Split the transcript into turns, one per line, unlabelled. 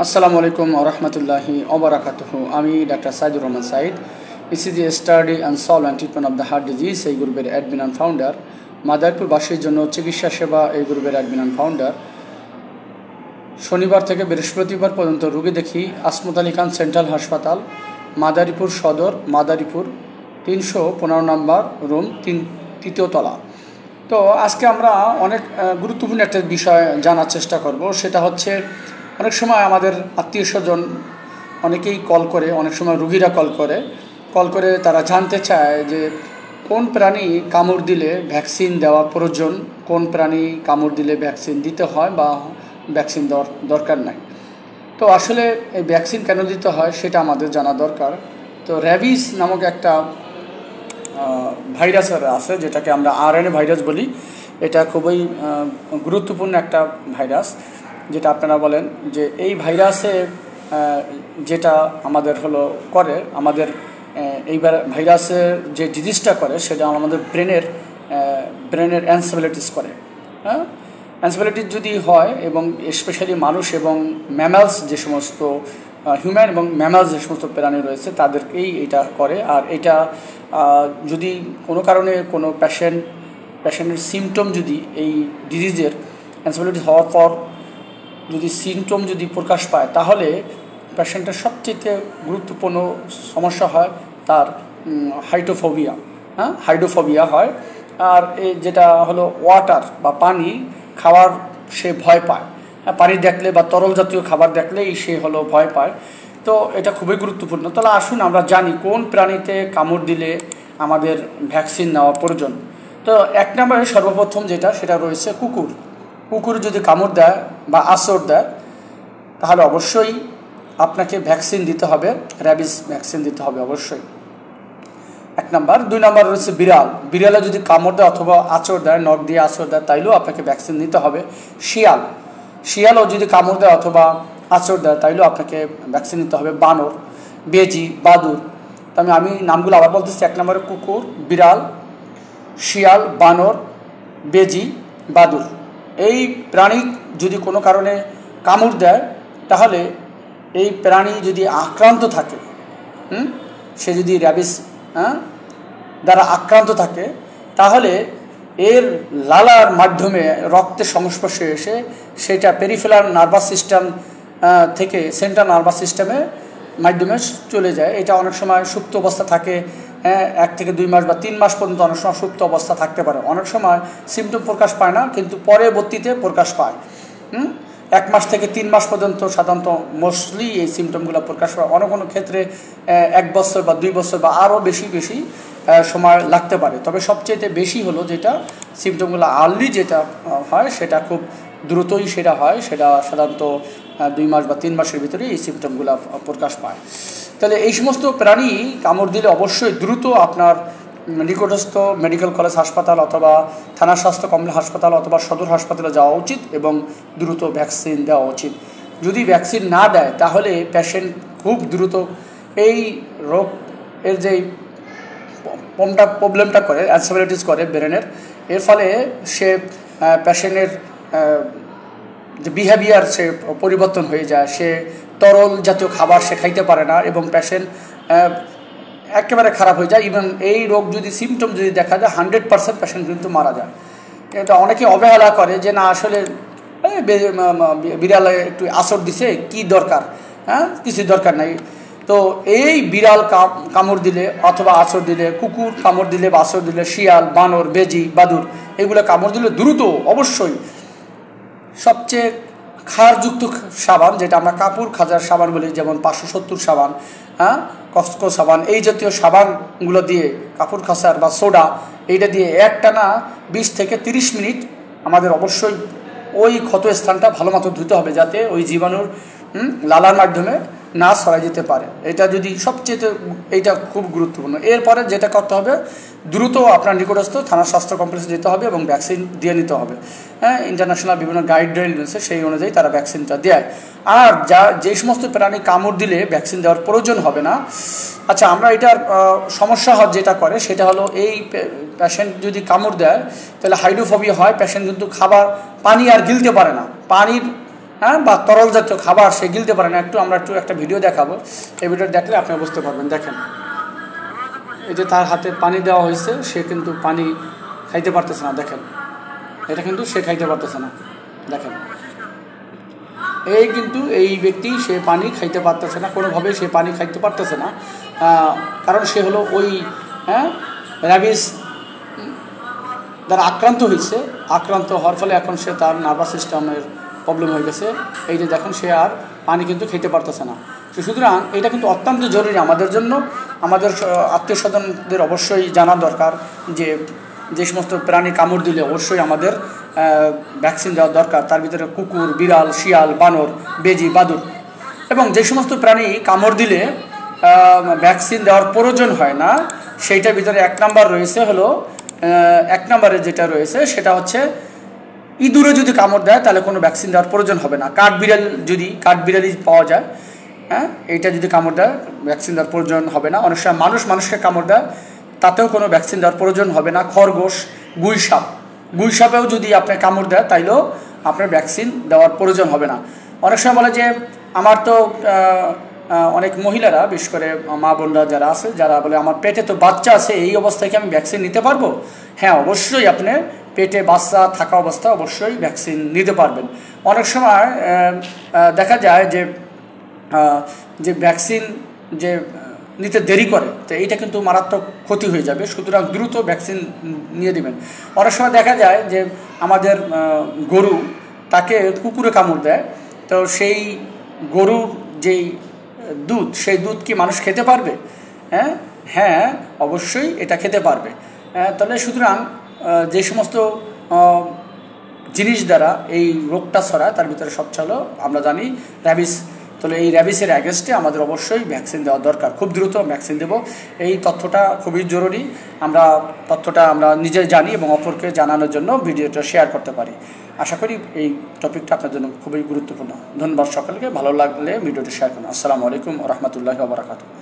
আসসালামু আলাইকুম ওয়া রাহমাতুল্লাহি ওয়া বারাকাতুহু। আমি doctor Saidur Rahman Sayed, ECG study and solve and treatment of the heart disease এই গ্রুপের অ্যাডমিন অ্যান্ড ফাউন্ডার। মাদারীপুরবাসীর জন্য চিকিৎসা সেবা এই গ্রুপের অ্যাডমিন অ্যান্ড ফাউন্ডার। শনিবার থেকে বৃহস্পতিবার পর্যন্ত রোগী দেখি আসমত আলী খান সেন্ট্রাল হাসপাতাল, মাদারীপুর সদর, মাদারীপুর 315 নম্বর রুম, 3য় তলা। তো আজকে আমরা অনেক গুরুত্বপূর্ণ একটা বিষয় জানার চেষ্টা করব। সেটা হচ্ছে, অনেক সময় আমাদের আত্মীয় স্বজন অনেকেই কল করে, অনেক সময় রোগীরা কল করে তারা জানতে চায় যে কোন প্রাণী কামড় দিলে ভ্যাকসিন দেওয়া প্রয়োজন, কোন প্রাণী কামড় দিলে ভ্যাকসিন দিতে হয় বা ভ্যাকসিন দেওয়ার দরকার নাই। তো আসলে এই ভ্যাকসিন কেন দিতে হয় সেটা আমাদের জানা দরকার। তো র্যাবিস নামক একটা ভাইরাস আছে, যেটাকে আমরা আরএনএ ভাইরাস বলি। এটা খুবই গুরুত্বপূর্ণ একটা ভাইরাস, যেটা আপনারা বলেন যে এই ভাইরাসে যেটা আমাদের আমাদের এইবার ভাইরাসের যে ডিজিজটা করে সেটা আমাদের ব্রেনের এনসেফালাইটিস করে। হ্যাঁ, এনসেফালাইটিস যদি হয়, এবং স্পেশালি মানুষ এবং ম্যামালস, যে সমস্ত হিউম্যান এবং ম্যামালস যে সমস্ত প্রাণী রয়েছে তাদেরকেই এটা করে। আর এটা যদি কোনো কারণে কোনো পেশেন্টের সিমটম যদি এই ডিজিজের এনসেফালাইটিস হওয়ার পর যদি সিমটম যদি প্রকাশ পায়, তাহলে পেশেন্টের সবচেয়ে গুরুত্বপূর্ণ সমস্যা হয় তার হাইড্রোফোবিয়া হয়। আর যেটা হলো ওয়াটার বা পানি খাওয়ার সে ভয় পায়। পানি দেখলে বা তরল জাতীয় খাবার দেখলেই সে ভয় পায়। তো এটা খুবই গুরুত্বপূর্ণ। তাহলে আসুন আমরা জানি কোন প্রাণীতে কামড় দিলে আমাদের ভ্যাকসিন নেওয়া প্রয়োজন। তো 1 নম্বরে সর্বপ্রথম সেটা রয়েছে কুকুর যদি কামড় দেয় বা আঁচড় দেয়, তাহলে অবশ্যই আপনাকে ভ্যাকসিন দিতে হবে, র্যাবিস ভ্যাকসিন দিতে হবে অবশ্যই, 1 নম্বর। 2 নম্বর রয়েছে বিড়ালে যদি কামড় দেয় অথবা আঁচড় দেয়, নখ দিয়ে আঁচড় দেয়, তাইলেও আপনাকে ভ্যাকসিন নিতে হবে। শিয়ালও যদি কামড় দেয় অথবা আঁচড় দেয়, তাইলেও আপনাকে ভ্যাকসিন নিতে হবে। বানর, বেজি, বাদুড়। তো আমি নামগুলো আবার বলতেছি। 1 নম্বরে কুকুর, বিড়াল, শিয়াল, বানর, বেজি, বাদুড়। এই প্রাণী যদি কোনো কারণে কামড় দেয়, তাহলে এই প্রাণী যদি আক্রান্ত থাকে, সে যদি র্যাবিস দ্বারা আক্রান্ত থাকে, তাহলে এর লালার মাধ্যমে রক্তের সংস্পর্শে এসে সেটা পেরিফেরাল নার্ভাস সিস্টেম থেকে সেন্ট্রাল নার্ভাস সিস্টেমের মাধ্যমে চলে যায়। এটা অনেক সময় সুপ্ত অবস্থা থাকে, 1 থেকে 2 মাস বা 3 মাস পর্যন্ত অনেক সময় সুপ্ত অবস্থা থাকতে পারে। অনেক সময় সিমটম প্রকাশ পায় না, কিন্তু পরবর্তীতে প্রকাশ পায়। 1 মাস থেকে 3 মাস পর্যন্ত সাধারণত মোস্টলি এই সিমটমগুলো প্রকাশ পায়। অনেক কোনো ক্ষেত্রে 1 বছর বা 2 বছর বা আরও বেশি সময় লাগতে পারে। তবে সবচেয়ে বেশি হলো যেটা সিমটমগুলো আর্লি যেটা হয়, সেটা খুব দ্রুতই সেটা হয়। সেটা সাধারণত 2 মাস বা 3 মাসের ভিতরে এই সিমটমগুলো প্রকাশ পায়। তাহলে এই সমস্ত প্রাণী কামড় দিলে অবশ্যই দ্রুত আপনার নিকটস্থ মেডিকেল কলেজ হাসপাতাল অথবা থানা স্বাস্থ্য কমপ্লেক্স হাসপাতাল অথবা সদর হাসপাতালে যাওয়া উচিত এবং দ্রুত ভ্যাকসিন দেওয়া উচিত। যদি ভ্যাকসিন না দেয়, তাহলে পেশেন্ট খুব দ্রুত এই রোগ এর যে প্রবলেমটা করে, এনসেফালাইটিস করে ব্রেনের, এর ফলে সে পেশেন্টের যে বিহেভিয়ার সে পরিবর্তন হয়ে যায়। সে তরল জাতীয় খাবার সে খাইতে পারে না এবং পেশেন্ট একেবারে খারাপ হয়ে যায়। ইভেন এই রোগ যদি সিমটম যদি দেখা যায়, 100% পেশেন্ট কিন্তু মারা যায়। এটা অনেকে অবহেলা করে যে না, আসলে বিড়ালে একটু আঁচড় দিছে, কি দরকার, কিছু দরকার নাই। তো এই বিড়াল কামড় দিলে অথবা আঁচড় দিলে, কুকুর কামড় দিলে বা আঁচড় দিলে, শিয়াল, বানর, বেজি, বাদুড় এগুলো কামড় দিলে দ্রুত অবশ্যই সবচেয়ে ক্ষারযুক্ত সাবান, যেটা আমরা কাপুর খাজার সাবান বলি, যেমন 570 সাবান, কসকো সাবান, এই জাতীয় সাবানগুলো দিয়ে, কাপুর খাসার বা সোডা, এইটা দিয়ে একটানা 20 থেকে 30 মিনিট আমাদের অবশ্যই ওই ক্ষত স্থানটা ভালো মতো ধুতে হবে, যাতে ওই জীবাণুর লালার মাধ্যমে না ছড়াই যেতে পারে। এটা যদি এইটা খুব গুরুত্বপূর্ণ। এরপরে যেটা করতে হবে, দ্রুত আপনার নিকটস্থ থানা স্বাস্থ্য কমপ্লেক্সে যেতে হবে এবং ভ্যাকসিন দিয়ে নিতে হবে। ইন্টারন্যাশনাল বিভিন্ন গাইডলাইন রয়েছে, সেই অনুযায়ী তারা ভ্যাকসিনটা দেয়। আর যে সমস্ত প্রাণী কামড় দিলে ভ্যাকসিন দেওয়ার প্রয়োজন হবে না। আচ্ছা, আমরা এটার সমস্যা যেটা করে সেটা হলো, এই পেশেন্ট যদি কামড় দেয় তাহলে হাইড্রোফোবিয়া হয়। পেশেন্ট কিন্তু পানি আর গিলতে পারে না, পানির হ্যাঁ, বা তরল জাতীয় খাবার সে গিলতে পারে না। আমরা একটা ভিডিও দেখাবো, এই ভিডিও দেখলে আপনি বুঝতে পারবেন। দেখেন, এই যে তার হাতে পানি দেওয়া হয়েছে, সে কিন্তু পানি খাইতে পারতেছে না। দেখেন, এটা কিন্তু সে খাইতে পারতেছে না। দেখেন, এই ব্যক্তি সে পানি খাইতে পারতেছে না, কোনোভাবেই সে পানি খাইতে পারতেছে না, কারণ সে হলো ওই র্যাবিস দ্বারা আক্রান্ত হওয়ার ফলে এখন সে তার নার্ভাস সিস্টেমের প্রবলেম হয়ে গেছে। এই যে দেখুন, সে আর পানি কিন্তু খেতে পারতেছে না। সুতরাং এটা কিন্তু অত্যন্ত জরুরি আমাদের জন্য। আমাদের আত্মীয় স্বজনদের অবশ্যই জানা দরকার যে সমস্ত প্রাণী কামড় দিলে অবশ্যই আমাদের ভ্যাকসিন দেওয়া দরকার। তার ভিতরে কুকুর, বিড়াল, শিয়াল, বানর, বেজি, বাদুড়, এবং যে সমস্ত প্রাণী কামড় দিলে ভ্যাকসিন দেওয়ার প্রয়োজন হয় না, সেইটার ভিতরে 1 নম্বর রয়েছে হলো 1 নম্বরে যেটা রয়েছে সেটা হচ্ছে ইঁদুরে যদি কামড় দেয় তাহলে কোনো ভ্যাকসিন দেওয়ার প্রয়োজন হবে না। কাঠবিড়ালি পাওয়া যায়, হ্যাঁ, এইটা যদি কামড় দেয় ভ্যাকসিন দেওয়ার প্রয়োজন হবে না। অনেক সময় মানুষকে কামড় দেয়, তাতেও কোনো ভ্যাকসিন দেওয়ার প্রয়োজন হবে না। খরগোশ, গুই সাপেও যদি আপনার কামড় দেয় তাইলেও আপনার ভ্যাকসিন দেওয়ার প্রয়োজন হবে না। অনেক সময় বলে যে আমার তো অনেক মহিলারা, বিশেষ করে মা বোনরা যারা আছে, যারা বলে আমার পেটে তো বাচ্চা আছে, এই অবস্থায় কি আমি ভ্যাকসিন নিতে পারবো? হ্যাঁ, অবশ্যই আপনি পেটে বাচ্চা থাকা অবস্থা অবশ্যই ভ্যাকসিন নিতে পারবেন। অনেক সময় দেখা যায় যে ভ্যাকসিন যে নিতে দেরি করে, তো এইটা কিন্তু মারাত্মক ক্ষতি হয়ে যাবে। সুতরাং দ্রুত ভ্যাকসিন নিয়ে দেবেন। অনেক সময় দেখা যায় যে আমাদের গরু, তাকে কুকুরে কামড় দেয়, তো সেই গরুর যেই দুধ, সেই দুধ কি মানুষ খেতে পারবে? হ্যাঁ, অবশ্যই এটা খেতে পারবে। তাহলে সুতরাং যে সমস্ত জিনিস দ্বারা এই রোগটা ছড়ায় তার ভিতরে সবচেয়ে হলো আমরা জানি র্যাবিস। তাহলে এই র্যাবিসের অ্যাগেনস্টে আমাদের অবশ্যই ভ্যাকসিন দেওয়া দরকার। খুব দ্রুত ভ্যাকসিন দেব, এই তথ্যটা খুবই জরুরি। তথ্যটা আমরা নিজে জানি এবং অপরকে জানানোর জন্য ভিডিওটা শেয়ার করতে পারি। আশা করি এই টপিকটা আপনার জন্য খুবই গুরুত্বপূর্ণ। ধন্যবাদ সকলকে। ভালো লাগলে ভিডিওটি শেয়ার করুন। আসসালামু আলাইকুম ওয়া রাহমাতুল্লাহি ওয়া বারাকাতুহু।